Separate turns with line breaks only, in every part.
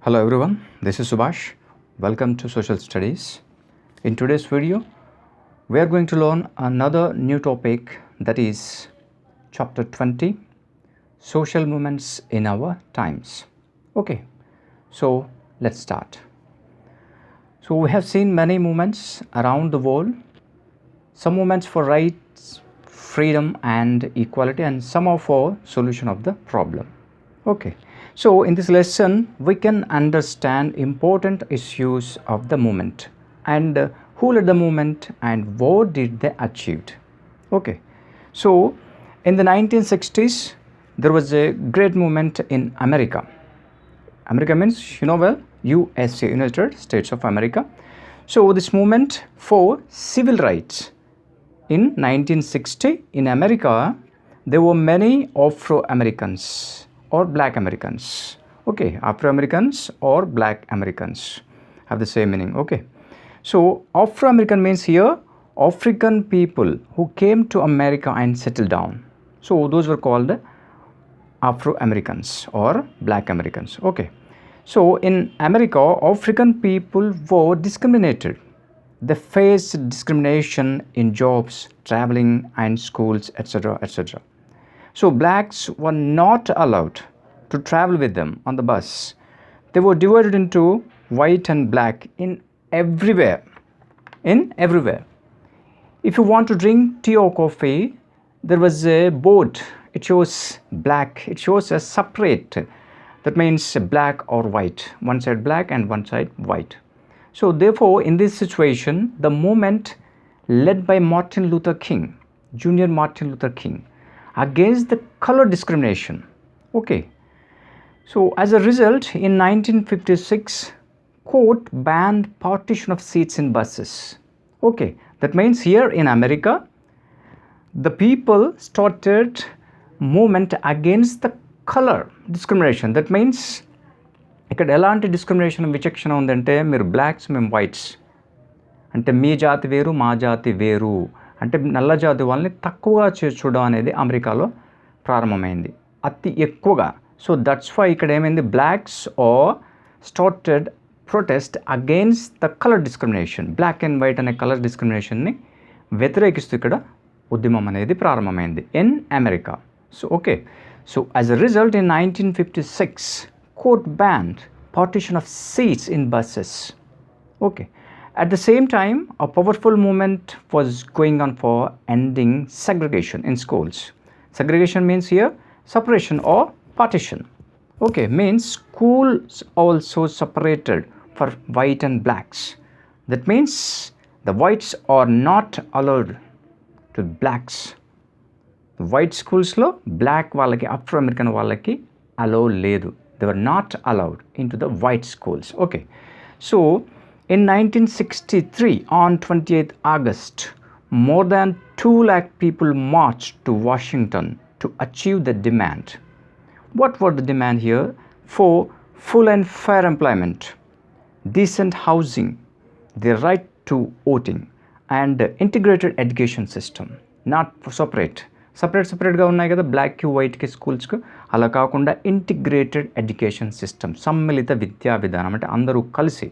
Hello everyone, this is Subhash. Welcome to Social Studies. In today's video, we are going to learn another new topic, that is Chapter 20, Social Movements in Our Times. Okay, so let's start. So we have seen many movements around the world, some movements for rights, freedom and equality, and some are for solution of the problem. Okay, so in this lesson we can understand important issues of the movement and who led the movement and what did they achieved. Okay, so in the 1960s there was a great movement in America. America means well, USA, United States of America. So this movement for civil rights in 1960 in America, there were many Afro-Americans or Black Americans. Okay, Afro-Americans or Black Americans have the same meaning. Okay, so Afro-American means here African people who came to America and settled down. So those were called Afro-Americans or Black Americans. Okay, so in America, African people were discriminated. They faced discrimination in jobs, traveling and schools, etc., etc. So blacks were not allowed to travel with them on the bus. They were divided into white and black in everywhere. If you want to drink tea or coffee, there was a board. It shows black. It shows a separate. That means black or white. One side black and one side white. So therefore, in this situation, the movement led by Martin Luther King, Junior Martin Luther King, against the color discrimination. Okay, so as a result, in 1956, court banned partition of seats in buses. Okay, that means here in America, the people started movement against the color discrimination. That means ఇక్కడ ఎలాంటి discrimination విచక్షణ ఉందంటే, మీరు blocks మేము whites అంటే మీ జాతి వేరు మా జాతి వేరు అంటే నల్ల జాతి వాళ్ళని తక్కువగా చూడడం అనేది అమెరికాలో ప్రారంభమైంది అతి ఎక్కువగా. సో దట్స్ వై ఇక్కడ ఏమైంది, blacks are started protest against the colour discrimination. Black and white అనే కలర్ డిస్క్రిమినేషన్ని వ్యతిరేకిస్తూ ఇక్కడ ఉద్యమం అనేది ప్రారంభమైంది in America. So okay, so as a result in 1956 court banned partition of seats in buses. Okay, at the same time a powerful movement was going on for ending segregation in schools. Segregation means here separation or partition. Okay, means schools also separated for white and blacks. That means the whites are not allowed to blacks. The white schools lo black వాళ్ళకి Afro American వాళ్ళకి allow లేదు. They were not allowed into the white schools. Okay, so in 1963 on 28th August, more than 2 lakh people marched to Washington to achieve the demand. What were the demand here? For full and fair employment, decent housing, the right to voting, and integrated education system, not సపరేట్గా ఉన్నాయి కదా బ్లాక్కి వైట్కి స్కూల్స్కి, అలా కాకుండా integrated education system, సమ్మిళిత విద్యా విధానం అంటే అందరూ కలిసి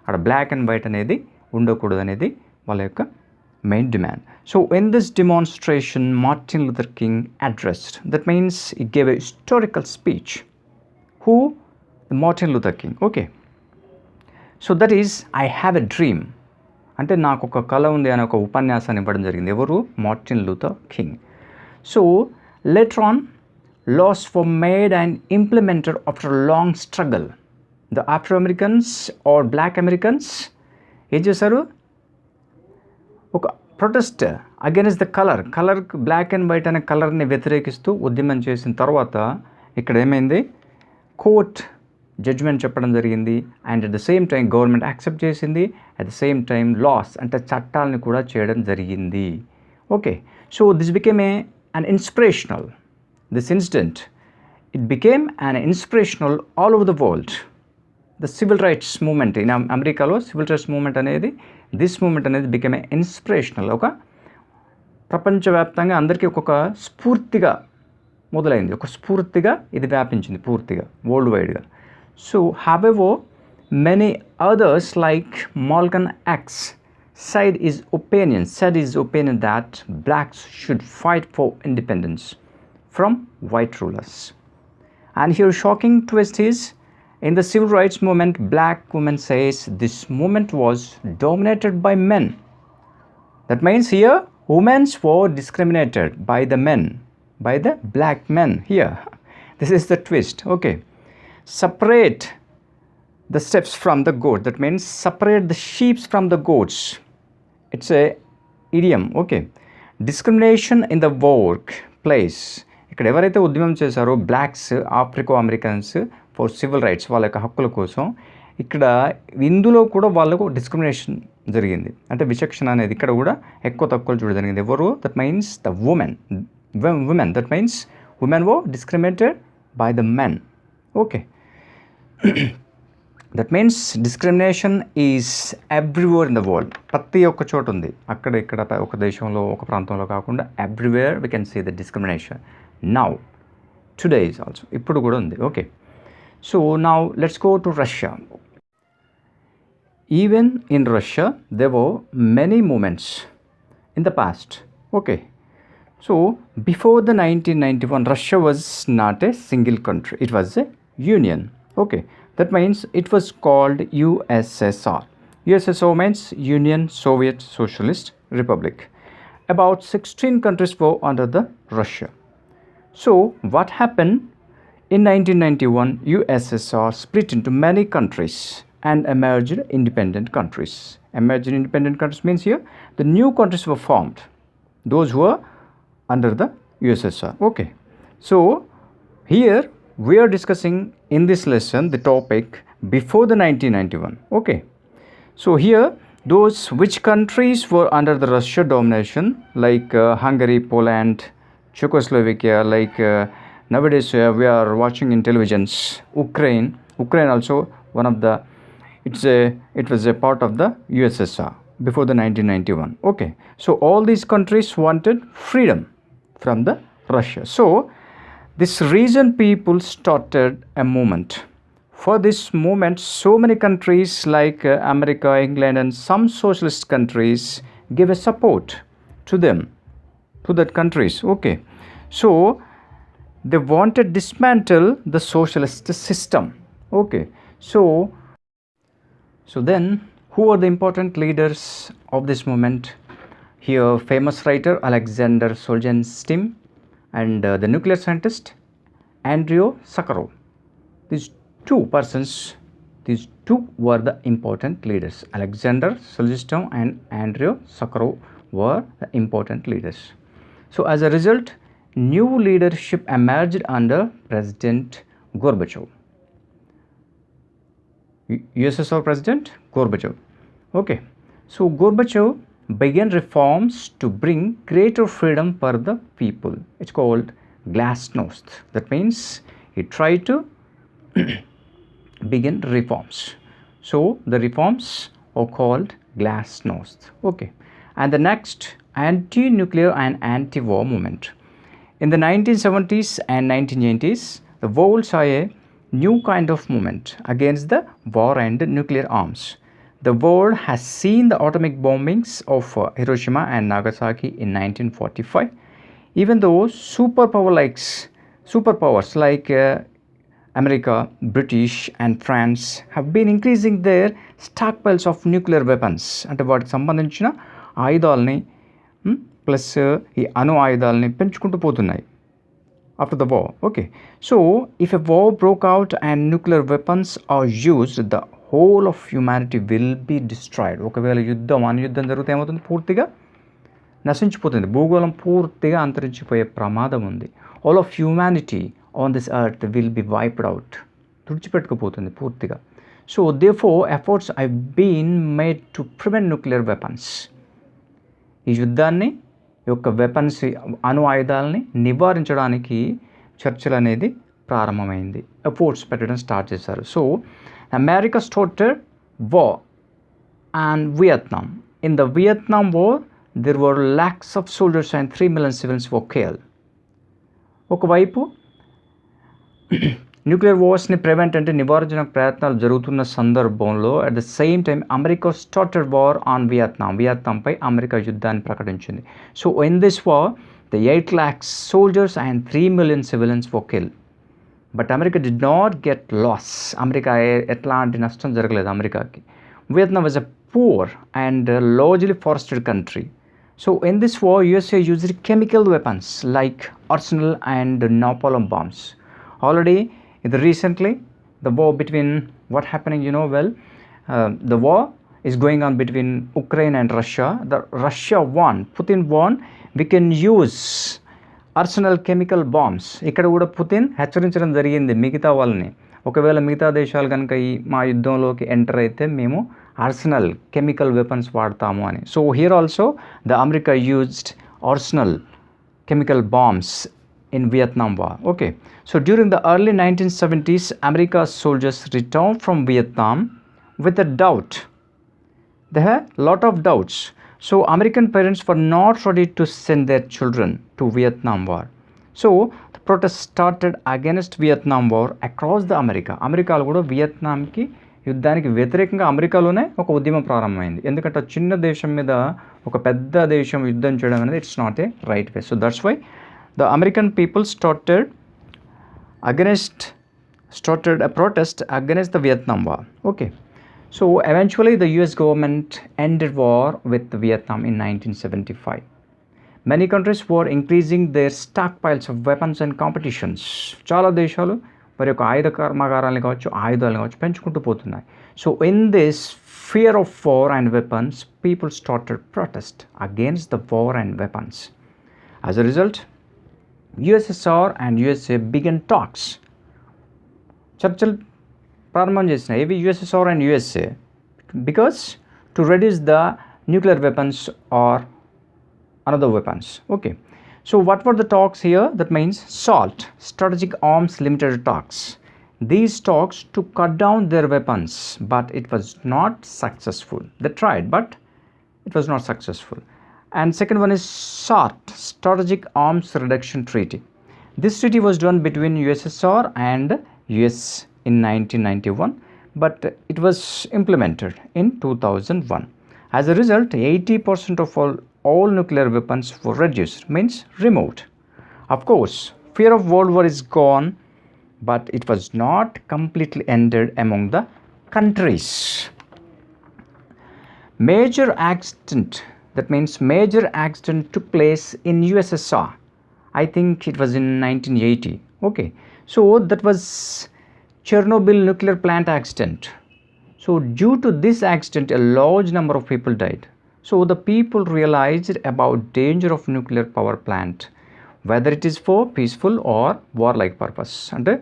అక్కడ బ్లాక్ అండ్ వైట్ అనేది ఉండకూడదు అనేది వాళ్ళ యొక్క main demand. So in this demonstration Martin Luther King addressed, that means he gave a historical speech. Who? Martin Luther King. Okay, so that is I have a dream అంటే నాకు ఒక కళ ఉంది అనే ఒక ఉపన్యాసాన్ని ఇవ్వడం జరిగింది. ఎవరు? Martin Luther king. So later on, laws were made and implemented after a long struggle. The Afro-Americans or Black Americans ఏం చేశారు, ఒక protest against the colour black and white అనే కలర్ని వ్యతిరేకిస్తూ ఉద్యమం చేసిన తర్వాత ఇక్కడ ఏమైంది, కోర్ట్ జడ్జ్మెంట్ చెప్పడం జరిగింది and at the same time government accept చేసింది, at the same time laws అంటే చట్టాలని కూడా చేయడం జరిగింది. Okay, so this became an inspirational, this incident, it became an inspirational all over the world. The civil rights movement in America lo civil rights movement anedi, this movement anedi became an inspirational, oka ప్రపంచవ్యాప్తంగా అందరికీ ఒక స్ఫూర్తిగా మొదలైంది, ఒక స్ఫూర్తిగా ఇది వ్యాపించింది పూర్తిగా వరల్డ్ వైడ్గా. So however, many others like Malcolm X said his opinion that blacks should fight for independence from white rulers. And here shocking twist is, in the civil rights movement, black women says this movement was dominated by men. That means here women were discriminated by the men, by the black men here. This is the twist. Okay, separate the steps from the goat. That means separate the sheep from the goats. It's a idiom. Okay, discrimination in the work place. ఇక్కడ ఎవరైతే ఉద్యమం చేశారో blacks, Afro Americans for civil rights, వాళ్ళ యొక్క హక్కుల కోసం, ఇక్కడ ఇందులో కూడా వాళ్ళకు డిస్క్రిమినేషన్ జరిగింది. అంటే విచక్షణ అనేది ఇక్కడ కూడా ఎక్కువ తక్కువ చూడడం జరిగింది. ఎవరు? That means the women. That means women were discriminated by the men. Okay, that means discrimination is everywhere in the world. ప్రతి ఒక్క చోట ఉంది, అక్కడ ఇక్కడ ఒక దేశంలో ఒక ప్రాంతంలో కాకుండా everywhere we can see the discrimination. Now today is also, ఇప్పుడు కూడా ఉంది. Okay, so now let's go to Russia. Even in Russia, there were many movements in the past. Okay, so before the 1991, Russia was not a single country. It was a union. Okay, that means it was called USSR. USSR means Union Soviet Socialist Republic. About 16 countries were under the Russia. So what happened? In 1991, USSR split into many countries and emerged independent countries. Emerged independent countries means here the new countries were formed, those who were under the USSR. Okay, so here we are discussing in this lesson the topic before the 1991. Okay, so here those which countries were under the Russia domination, like Hungary, Poland, Czechoslovakia, like nowadays we are watching in televisions, Ukraine also one of the, it was a part of the USSR before the 1991. Okay, so all these countries wanted freedom from the Russia. So this region people started a movement. For this movement, so many countries like America, England and some socialist countries gave a support to them, to that countries. Okay, so they wanted to dismantle the socialist system. Okay, so then who are the important leaders of this movement? Here famous writer Alexander Solzhenitsyn and the nuclear scientist Andrei Sakharov. These two were the important leaders. Alexander Solzhenitsyn and Andrei Sakharov were the important leaders. So as a result, new leadership emerged under President Gorbachev. USSR President Gorbachev. Okay, so Gorbachev began reforms to bring greater freedom for the people. It's called glasnost. That means he tried to begin reforms. So the reforms are called glasnost. Okay, and the next, anti-nuclear and anti-war movement. In the 1970s and 1980s, the world saw a new kind of movement against the war and nuclear arms. The world has seen the atomic bombings of Hiroshima and Nagasaki in 1945. Even though superpowers like America, British and France have been increasing their stockpiles of nuclear weapons. అంటే వాటికి సంబంధించిన ఆయుధాలని plus ఈ అణు ఆయుధాలని పెంచుకుంటూ పోతున్నాయి after the war. Okay, so if a war broke out and nuclear weapons are used, the whole of humanity will be destroyed. ఒకవేళ అణుయుద్ధం జరిగితే ఏమవుతుంది? పూర్తిగా నశించిపోతుంది, భూగోళం పూర్తిగా అంతరించిపోయే ప్రమాదం ఉంది. All of humanity on this earth will be wiped out, తుడిచిపెట్టుకుపోతుంది పూర్తిగా. So therefore efforts I been made to prevent nuclear weapons. ఈ యుద్ధాన్ని యొక్క వెపన్స్, అణు ఆయుధాలని నివారించడానికి చర్చలు అనేది ప్రారంభమైంది, ఎఫర్ట్స్ పెట్టడం స్టార్ట్ చేశారు. So America started war and Vietnam. In the Vietnam war there were lakhs of soldiers and 3 million civilians were killed. ఒకవైపు న్యూక్లియర్ వార్స్ని ప్రివెంట్ అంటే నివారించిన ప్రయత్నాలు జరుగుతున్న సందర్భంలో at the same time America started war on వియత్నాంపై America యుద్ధాన్ని ప్రకటించింది. So in this war the 8 lakhs soldiers and 3 million civilians were killed. But America did not get loss. America ఎట్లాంటి నష్టం జరగలేదు అమెరికాకి. Vietnam was a poor and largely forested country. So in this war USA used chemical weapons like arsenal and napalm bombs. Already recently the war between what happening, the war is going on between Ukraine and Russia. Russia won, Putin won. We can use arsenal chemical bombs. ఇక్కడ కూడా Putin హెచ్చరించడం జరిగింది మిగతా వాళ్ళని, ఒకవేళ మిగతా దేశాలు కనుక మా యుద్ధంలోకి ఎంటర్ అయితే మేము ఆర్సనల్ కెమికల్ వెపన్స్ వాడతాము అని. So here also the America used arsenal chemical bombs in Vietnam War. Okay, so during the early 1970s, America's soldiers returned from Vietnam with a doubt. They had a lot of doubts. So American parents were not ready to send their children to Vietnam War. So the protest started against Vietnam War across the America. అమెరికాలో కూడా వియత్నాంకి యుద్ధానికి వ్యతిరేకంగా అమెరికాలోనే ఒక ఉద్యమం ప్రారంభమైంది. ఎందుకంటే చిన్న దేశం మీద ఒక పెద్ద దేశం యుద్ధం చేయడం అనేది it's not a right way. So that's why the American people started a protest against the Vietnam War. Okay, so eventually the US government ended war with Vietnam in 1975. Many countries were increasing their stockpiles of weapons and competitions. చాలా దేశాలు వారి యొక్క ఆయుధ కర్మాగారాలను కావచ్చు, ఆయుధాలను కావచ్చు పెంచుకుంటూ పోతున్నాయి. So in this fear of war and weapons, people started protest against the war and weapons. As a result, USSR and USA began talks. చర్చలు ప్రారంభం చేసినాయి ఇవి USSR and USA because to reduce the nuclear weapons or another weapons. Okay, so what were the talks here? That means SALT, Strategic Arms Limited talks. These talks to cut down their weapons, but it was not successful. They tried, but it was not successful. And second one is SART, Strategic Arms Reduction Treaty. This treaty was done between USSR and US in 1991, but it was implemented in 2001. As a result, 80% of all nuclear weapons were reduced, means removed. Of course, fear of World War is gone, but it was not completely ended among the countries. Major accident took place in USSR. I think it was in 1980. Okay, so that was Chernobyl nuclear plant accident. So due to this accident, a large number of people died. So the people realized about danger of nuclear power plant, whether it is for peaceful or warlike purpose. అంటే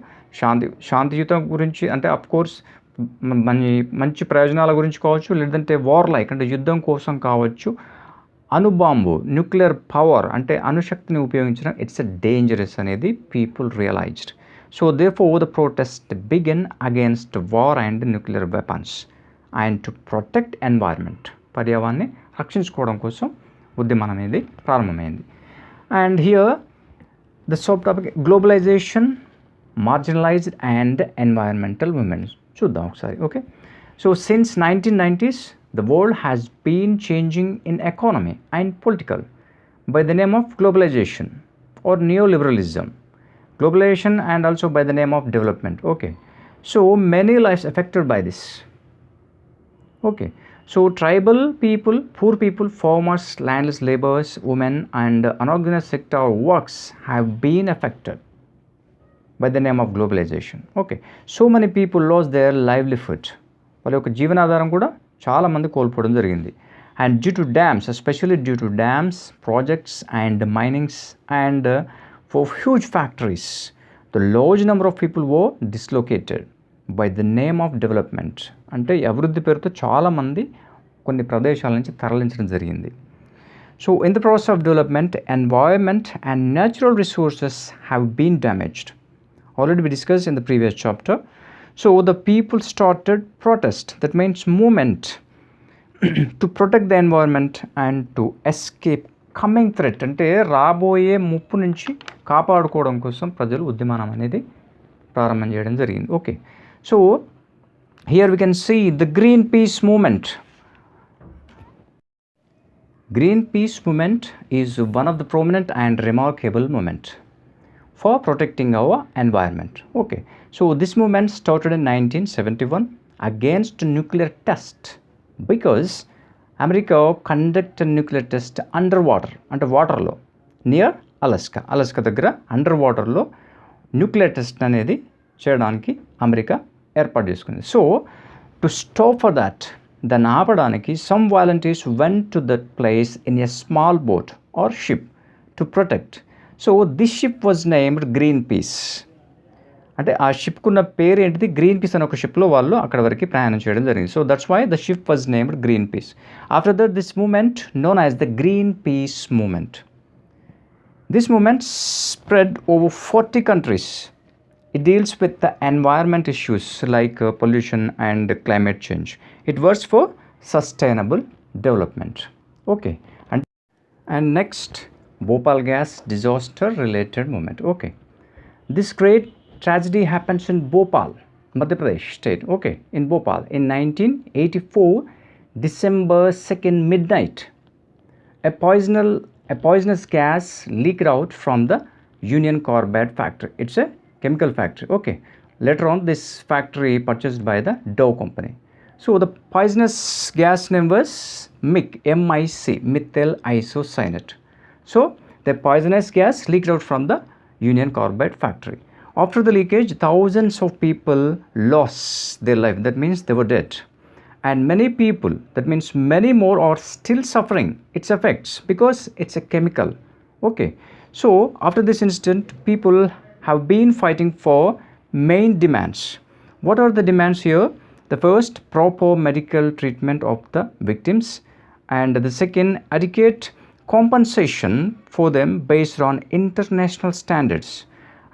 శాంతియుతం గురించి అంటే of course మంచి ప్రయోజనాల గురించి కావచ్చు, లేదంటే వార్లైక్ అంటే యుద్ధం కోసం కావచ్చు, అణుబాంబు న్యూక్లియర్ పవర్ అంటే అణుశక్తిని ఉపయోగించడం ఇట్స్ ఎ డేంజరస్ అనేది people realised. So therefore the protest begin against war and nuclear weapons and to protect environment, పర్యావరణాన్ని రక్షించుకోవడం కోసం ఉద్యమం అనేది ప్రారంభమైంది. And here the sub topic globalisation, marginalised and environmental movements చూద్దాం ఒకసారి. Okay, so since 1990s the world has been changing in economy and political by the name of globalization or neoliberalism. Globalization and also by the name of development. Okay, so many lives affected by this. Okay, so tribal people, poor people, farmers, landless laborers, women and unorganized sector works have been affected by the name of globalization. Okay, so many people lost their livelihood. వాళ్ళ యొక్క జీవనాధారం కూడా చాలామంది కోల్పోవడం జరిగింది. And due to dams, especially due to dams projects and minings and for huge factories the large number of people who dislocated by the name of development. అంటే అభివృద్ధి పేరుతో చాలామంది కొన్ని ప్రదేశాల నుంచి తరలించడం జరిగింది. So in the process of development environment and natural resources have been damaged. Already we discussed in the previous chapter. So the people started protest, that means movement to protect the environment and to escape coming threat. అంటే రాబోయే ముప్పు నుంచి కాపాడుకోవడం కోసం ప్రజలు ఉద్యమం అనేది ప్రారంభం చేయడం జరిగింది. Okay, so here we can see the Greenpeace movement. Green Peace Movement is one of the prominent and remarkable movement for protecting our environment. Okay, so this movement started in 1971 against nuclear test because America conducted nuclear test underwater, under water లో near Alaska దగ్గర under వాటర్లో nuclear test అనేది చేయడానికి America ఏర్పాటు చేసుకుంది. So to stop for that, దాన్ని ఆపడానికి some volunteers went to that place in a small boat or ship to protect. So this ship was named green peas. అంటే ఆ షిప్కున్న పేరు ఏంటిది? గ్రీన్ పీస్ అనే ఒక షిప్లో వాళ్ళు అక్కడ వరకు ప్రయాణం చేయడం జరిగింది. So that's why the ship was named Greenpeace. After that this movement known as the Greenpeace movement. This movement spread over 40 countries. It deals with the environment issues like pollution and climate change. It works for sustainable development. Okay, and next, Bhopal gas disaster related movement. Okay, this great tragedy happens in Bhopal, Madhya Pradesh state. Okay, in Bhopal in 1984, December 2nd midnight, a poisonous gas leaked out from the Union Carbide factory. It's a chemical factory. Okay, later on this factory purchased by the Dow company. So the poisonous gas name was MIC, methyl isocyanate. So the poisonous gas leaked out from the Union Carbide factory. After the leakage, thousands of people lost their life. That means they were dead. And many people, that means many more, are still suffering its effects because it's a chemical. Okay, so after this incident, people have been fighting for main demands. What are the demands here? The first, proper medical treatment of the victims, and the second, adequate compensation for them based on international standards,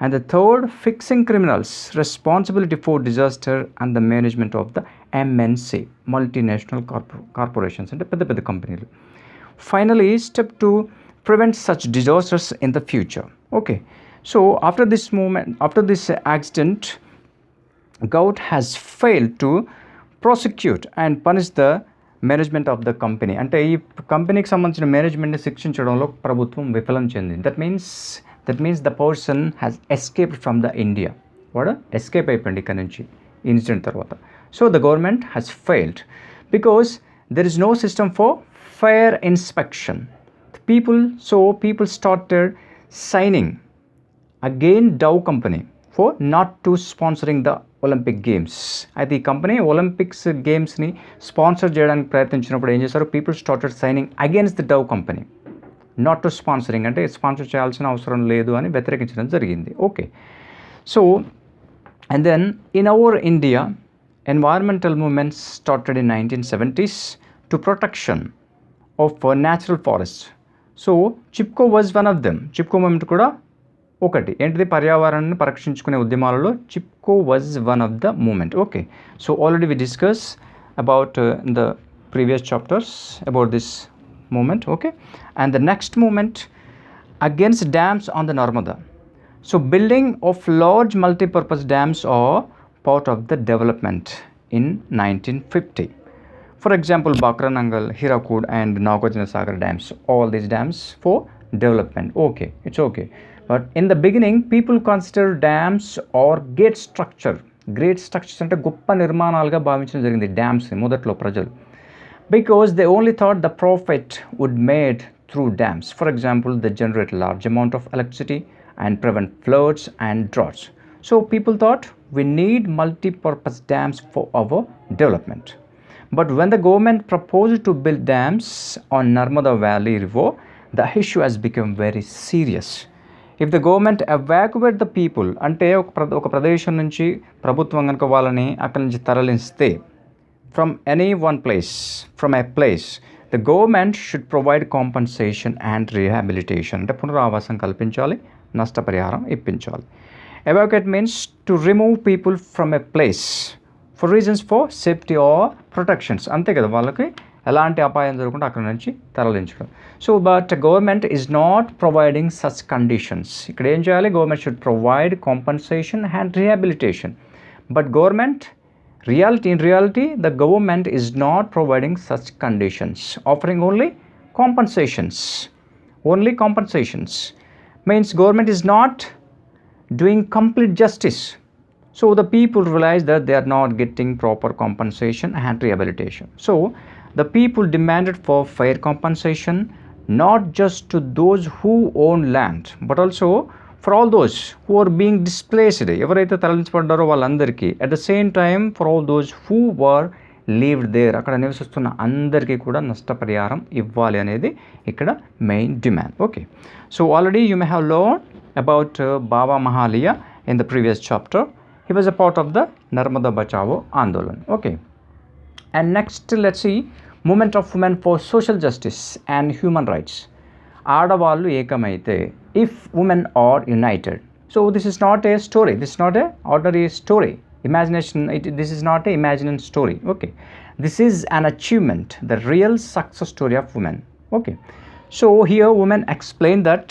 and the third, fixing criminals responsibility for disaster and the management of the MNC, multinational corporations, and పెద్ద పెద్ద కంపెనీలు. Finally, step 2, prevent such disasters in the future. Okay, so after this accident, GOAT has failed to prosecute and punish the management of the company. అంటే ఈ కంపెనీకి సంబంధించిన మేనేజ్మెంట్ని శిక్షించడంలో ప్రభుత్వం విఫలం చెందింది. That means the person has escaped from the India. వాడు ఎస్కేప్ అయిపోయింది ఇక్కడ నుంచి ఇన్సిడెంట్ తర్వాత. So the government has failed because there is no system for fair inspection. People started signing again Dow company for not to sponsoring the Olympic games. అయితే ఈ company Olympics గేమ్స్ని sponsor చేయడానికి ప్రయత్నించినప్పుడు ఏం చేశారు? People started signing against the Dow company, not to sponsoring, అంటే sponsor చేయాల్సిన అవసరం లేదు అని వ్యతిరేకించడం జరిగింది. Okay, so and then in our India environmental movements started in 1970s to protection of natural forest. So Chipko was one of them. Chipko movement కూడా ఒకటి ఏంటిది? పర్యావరణాన్ని పరిరక్షించుకునే ఉద్యమాలలో Chipko was one of the movement. Okay, so already we discuss about in the previous chapters about this movement. Okay, and the next movement against dams on the Narmada. So building of large multipurpose dams are part of the development in 1950. For example, Bakranangal, Hirakud and Nagarjuna Sagar dams, all these dams for development. Okay, it's okay. But in the beginning, people consider dams or great structures అంటే గొప్ప నిర్మాణాలుగా భావించడం జరిగింది dams మొదట్లో ప్రజలు. Because they only thought the profit would made through dams. For example, they generate large amount of electricity and prevent floods and droughts. So people thought we need multi-purpose dams for our development. But when the government proposed to build dams on Narmada Valley River, the issue has become very serious. If the government evacuate the people, అంటే ఒక ప్రదేశం నుంచి ప్రభుత్వం కనుక వాళ్ళని అక్కడి నుంచి తరలిస్తే from any one place, from a place, the government should provide compensation and rehabilitation. అంటే పునరావాసం కల్పించాలి, నష్టపరిహారం ఇప్పించాలి. Evacuate means to remove people from a place for reasons for safety or protections. అంతే కదా, వాళ్ళకి ఎలాంటి అపాయం జరగకుండా అక్కడ నుంచి తరలించడం. So but government is not providing such conditions. ఇక్కడ ఏం చేయాలి? Government should provide compensation and rehabilitation. But government in reality the government is not providing such conditions, offering only compensations. Means government is not doing complete justice. So the people realize that they are not getting proper compensation and rehabilitation. So the people demanded for fair compensation, not just to those who own land but also for all those who are being displaced. ఎవరైతే తరలించబడ్డారో వాళ్ళందరికీ, at the same time for all those who were lived there, అక్కడ నివసిస్తున్న అందరికీ కూడా నష్టపరిహారం ఇవ్వాలి అనేది ఇక్కడ main demand. Okay, so already you may have learn about Baba Mahaliya in the previous chapter. He was a part of the Narmada Bachao Andolan. Okay, and next let's see movement of women for social justice and human rights. ఆడవాళ్ళు ఏకమైతే, if women are united. So this is not a story, this is not a ordinary story, imagination, this is not a imaginary story. Okay, this is an achievement, the real success story of women. Okay, so here women explain that,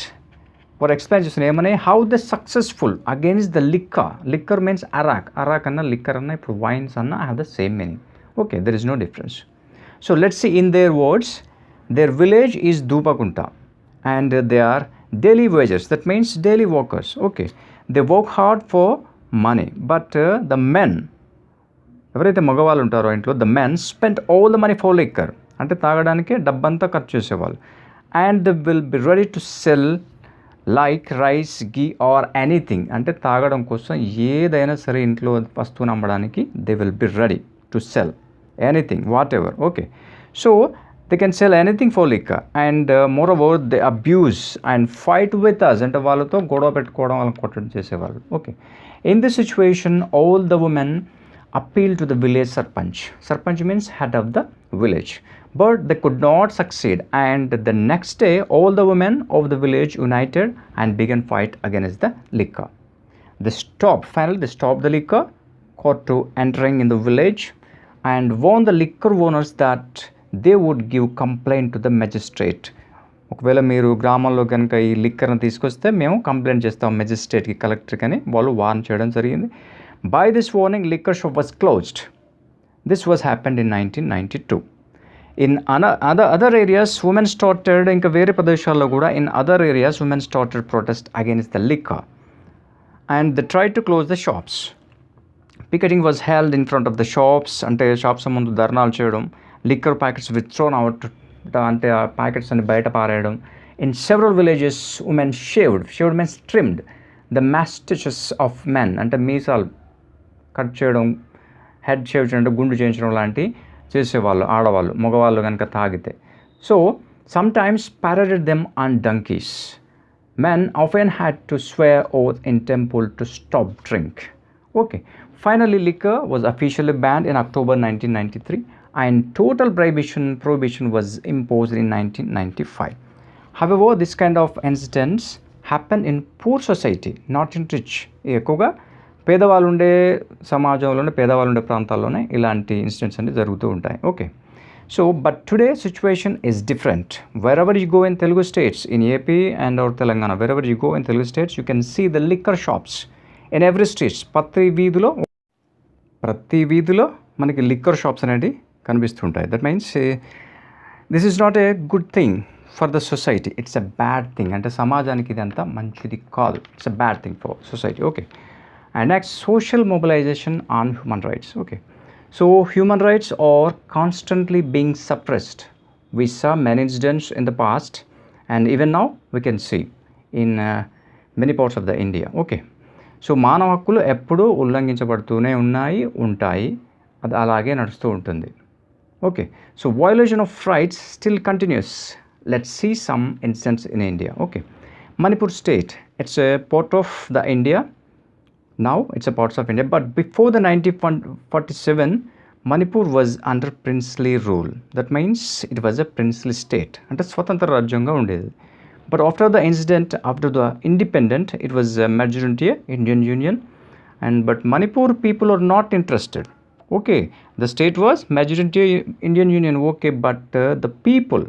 for explain చేస్తున్న ఏమని, how the successful against the liquor means arak anna liquor anna ఇప్పుడు wines anna have the same meaning. Okay, there is no difference. So let's see in their words. Their village is Dupakunta and they are daily wages, that means daily workers. Okay, they work hard for money, but the men, ఎవరైతే మగవాళ్ళు ఉంటారో ఇంట్లో, the men spent all the money for liquor, అంటే తాగడానికి డబ్బంతా ఖర్చు చేసేవాళ్ళు. and they will be ready to sell like rice, ghee or anything, అంటే తాగడం కోసం ఏదైనా సరే ఇంట్లో వస్తువుని అమ్మడానికి they will be ready to sell anything, whatever. Okay, so they can sell anything for liquor, and moreover they abuse and fight with us, అంటే వాళ్ళతో గొడవ పెట్టుకోవడం, వాళ్ళని కొట్టడం చేసేవాళ్ళు. Okay, in this situation all the women appeal to the village sarpanch means head of the village, but they could not succeed, and the next day all the women of the village united and began fight against the liquor. Finally they stopped the liquor court to entering in the village and warned the liquor owners that they would give complaint to the magistrate. ఒకవేళ మీరు గ్రామంలో కనుక ఈ లిక్కర్ని తీసుకొస్తే మేము complaint చేస్తాం మెజిస్ట్రేట్కి, కలెక్టర్కి అని వాళ్ళు వార్న్ చేయడం జరిగింది. By this warning liquor shop was closed. This was happened in 1992. In other areas women started, ఇంకా వేరే ప్రదేశాల్లో కూడా in other areas women started protest against the liquor and they try to close the shops. Picketing was held in front of the shops, అంటే shops ముందు ధర్నాలు చేయడం. Liquor packets withdrawn out, అంటే ఆ ప్యాకెట్స్ అన్ని బయట పారేయడం. In several villages women shaved means trimmed the mustaches of men, అంటే మీసాలు కట్ చేయడం, హెడ్ షేవ్ చేయడం, గుండు చేయించడం లాంటివి చేసేవాళ్ళు ఆడవాళ్ళు, మగవాళ్ళు కనుక తాగితే. So some times paraded them on donkeys. Men often had to swear oath in temple to stop drink. Okay, finally liquor was officially banned in October 1993 and total prohibition was imposed in 1995. However, this kind of incidents happen in poor society, not in rich. ఎక్కువగా పేదవాళ్ళు ఉండే సమాజంలోనే, పేదవాళ్ళు ఉండే ప్రాంతాల్లోనే ఇలాంటి incidents అన్ని జరుగుతూ ఉంటాయి. Okay, so but today situation is different. Wherever you go in Telugu states, in AP and or Telangana, wherever you go in Telugu states you can see the liquor shops in every streets. ప్రతి వీధిలో మనకి liquor shops అనేవి కనిపిస్తుంటాయి. That means this is not a good thing for the society, it's a bad thing. అంటే సమాజానికి ఇది అంతా మంచిది కాదు, it's a bad thing for society. Okay, and next social mobilisation on human rights. Okay, so human rights are constantly being suppressed. We saw many incidents in the past and even now we can see in many parts of the India. Okay, so మానవ హక్కులు ఎప్పుడూ ఉల్లంఘించబడుతూనే ఉంటాయి, అది అలాగే నడుస్తూ ఉంటుంది. Okay, so violation of rights still continues. Let's see some incidents in India. Okay, Manipur state, it's a part of the India. Now it's a part of India, but before the 1947 Manipur was under princely rule. That means it was a princely state. అంటే స్వతంత్ర రాజ్యంగా ఉండేది. But after the incident, after the independent, it was merged into a Indian Union. But Manipur people are not interested. Okay, the state was majority Indian Union. Okay, but the people,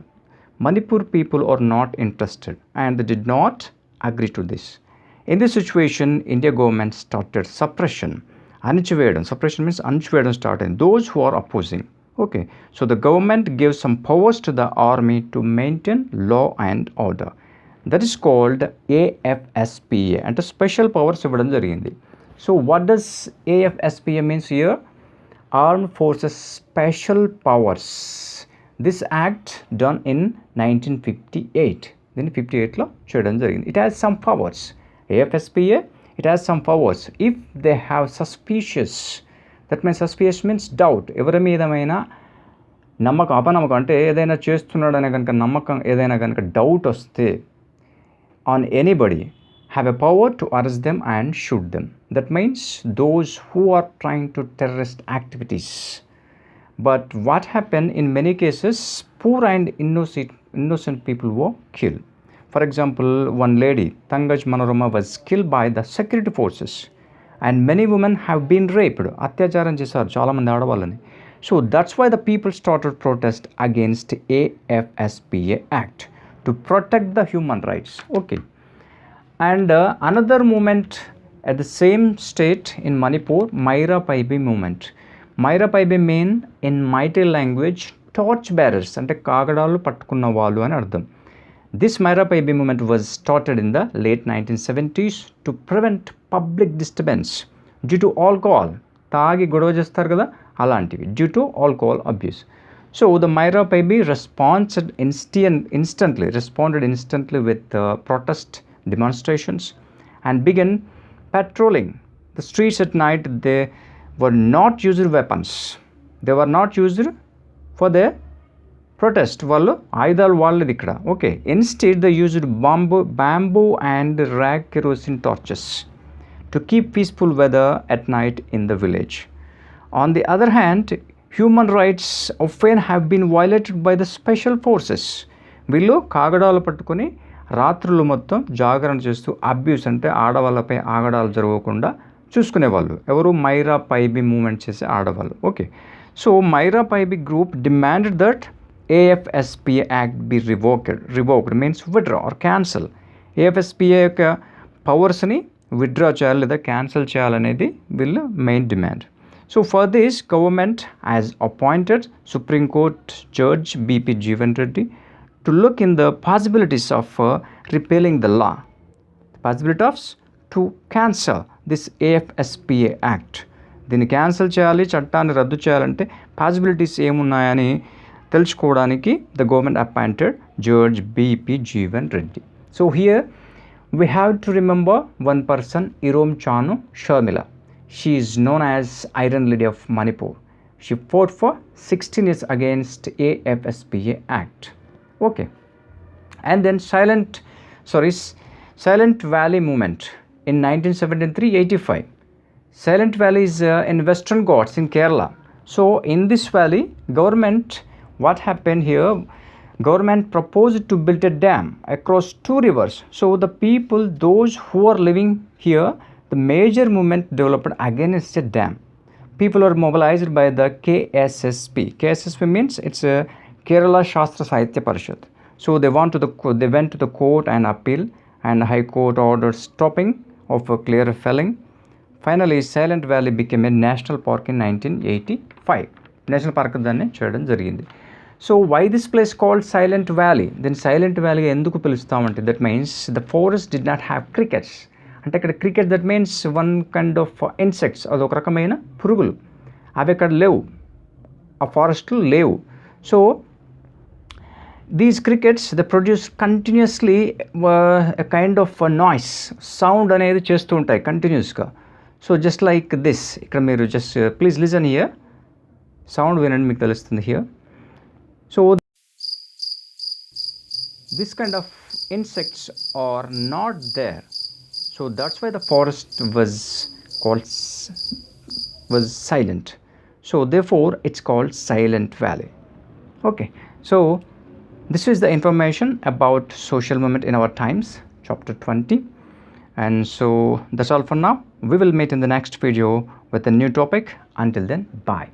Manipur people, are not interested and they did not agree to this. In this situation, India government started suppression. Anichvedam. Suppression means Anichvedam started. Those who are opposing. Okay, so the government gives some powers to the army to maintain law and order. That is called AFSPA and special powers ఇవ్వడం జరిగింది. So what does AFSPA means here? Armed Forces Special Powers. This act done in 1958. Then 58 లో చేయడం జరిగింది. It has some powers. AFSPA, it has some powers. If they have suspicious, that means suspicious means doubt. ఎవరి మీదమైనా నమ్మకం అపనమ్మకం అంటే ఏదైనా చేస్తున్నాడనే కనుక నమ్మకం ఏదైనా కనుక డౌట్ వస్తే on anybody have a power to arrest them and shoot them. That means those who are trying to terrorist activities. But what happened in many cases, poor and innocent people were killed. For example, one lady, Tangaj Manorama, was killed by the security forces and many women have been raped. అత్యాచారం చేశారు చాలామంది ఆడవాళ్ళని. So that's why the people started protest against AFSPA Act to protect the human rights. Okay. And another movement at the same state in Manipur, Maira Paibi movement. Maira Paibi mean in Meitei language torch bearers అంటే కాగడాలు పట్టుకున్న వాళ్ళు అని అర్థం. This Maira Paibi movement was started in the late 1970s to prevent public disturbance due to alcohol. తాగి గొడవ చేస్తారు కదా అలాంటివి due to alcohol abuse. So the Maira Paibi responded instantly with protest demonstrations and began patrolling the streets at night. They were not using weapons. They were not used for their protest. వాళ్ళు ఆయుధాలు వాళ్ళది ఇక్కడ. Okay. Instead they used bamboo and rag kerosene torches to keep peaceful weather at night in the village. On the other hand, human rights often have been violated by the special forces. వీళ్ళు కాగడాలు పట్టుకొని రాత్రులు మొత్తం జాగరణ చేస్తూ abuse అంటే ఆడవాళ్ళపై ఆగడాలు జరగకుండా చూసుకునేవాళ్ళు. ఎవరు? మైరా పైబి మూమెంట్ చేసే ఆడవాళ్ళు. Okay. So Meira Paibi group demanded that AFSPA act be revoked means withdraw or cancel. AFSPA యొక్క పవర్స్ని విత్డ్రా చేయాలి లేదా క్యాన్సిల్ చేయాలనేది వీళ్ళ main demand. So for this, government has appointed Supreme Court Judge BP Jeevan Reddy to look in the possibilities of repealing the law. The possibilities to cancel this AFSPA Act. దీన్ని cancel చేయాలి, చట్టాన్ని రద్దు చేయాలంటే possibilities ఏమున్నాయని తెలుసుకోవడానికి the government appointed Judge BP Jeevan Reddy. So here we have to remember one person, Irom Chanu Sharmila. She is known as Iron Lady of Manipur. She fought for 16 years against AFSPA Act. Okay. And then Silent Valley movement in 1973-85. Silent Valley is in Western Ghats in Kerala. So in this valley, what happened here? Government proposed to build a dam across two rivers. So the people, those who are living here, the major movement developed against a dam. People are mobilized by the KSSP. KSSP means it's a Kerala Shastra Sahitya Parishad. So they went to the court and appeal, and High Court ordered stopping of a clear felling. Finally, Silent Valley became a national park in 1985. National Park danne cheyadam jarigindi. So why this place called Silent Valley? Then Silent Valley enduku pilustamante? That means the forest did not have crickets. అంటే ఇక్కడ cricket that means one kind of insects, అదొక రకమైన పురుగులు, అవి అక్కడ లేవు, ఆ ఫారెస్ట్లో లేవు. So these crickets the produce continuously a kind of noise, sound అనేది చేస్తూ ఉంటాయి కంటిన్యూస్గా. సో జస్ట్ లైక్ దిస్, ఇక్కడ మీరు just please listen here, sound వినండి మీకు తెలుస్తుంది here. So this kind of insects are not there. So that's why the forest was silent. So therefore it's called Silent Valley. Okay. So this is the information about social movement in our times, chapter 20. And so that's all for now. We will meet in the next video with a new topic. Until then, bye.